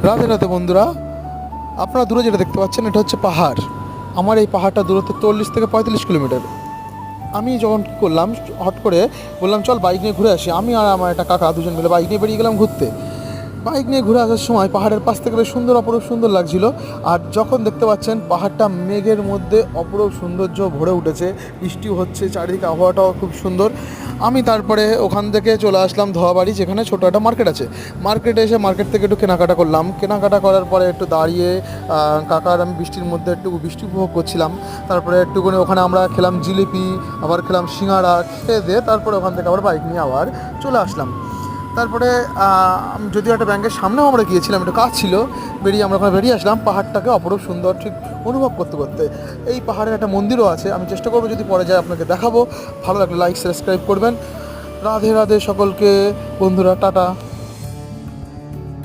রাধে রাধে বন্ধুরা, আপনারা দূরে যেটা দেখতে পাচ্ছেন এটা হচ্ছে পাহাড়। আমার এই পাহাড়টা দূরত্ব 40 থেকে 45 কিলোমিটার। আমি যখন কী করলাম, হট করে বললাম চল বাইক নিয়ে ঘুরে আসি। আমি আর আমার একটা কাকা দুজন মিলে বাইক নিয়ে বেরিয়ে গেলাম ঘুরতে। বাইক নিয়ে ঘুরে আসার সময় পাহাড়ের পাশ থেকে বেশ সুন্দর অপরূপ সুন্দর লাগছিল। আর যখন দেখতে পাচ্ছেন পাহাড়টা মেঘের মধ্যে অপরূপ সৌন্দর্য ভরে উঠেছে, বৃষ্টি হচ্ছে, চারিদিকে আবহাওয়াটাও খুব সুন্দর। আমি তারপরে ওখান থেকে চলে আসলাম ধোয়াবাড়ি, যেখানে ছোটো একটা মার্কেট আছে। মার্কেটে এসে মার্কেট থেকে একটু কেনাকাটা করলাম। কেনাকাটা করার পরে একটু দাঁড়িয়ে কাকার আমি বৃষ্টির মধ্যে একটু বৃষ্টি উপভোগ করছিলাম। তারপরে একটুখানি ওখানে আমরা খেলাম জিলিপি, আবার খেলাম সিঙ্গাড়া, খেয়ে দিয়ে তারপরে ওখান থেকে আবার বাইক নিয়ে আবার চলে আসলাম। তারপরে যদিও একটা ব্যাংকের সামনেও আমরা গিয়েছিলাম, একটু কাজ ছিল, বেরিয়ে আমরা ওখানে বেরিয়ে আসলাম পাহাড়টাকে অপরূপ সুন্দর ঠিক অনুভব করতে করতে। এই পাহাড়ের একটা মন্দিরও আছে, আমি চেষ্টা করবো যদি পরে যায় আপনাকে দেখাবো। ভালো লাগলে লাইক সাবস্ক্রাইব করবেন। রাধে রাধে সকলকে বন্ধুরা, টাটা।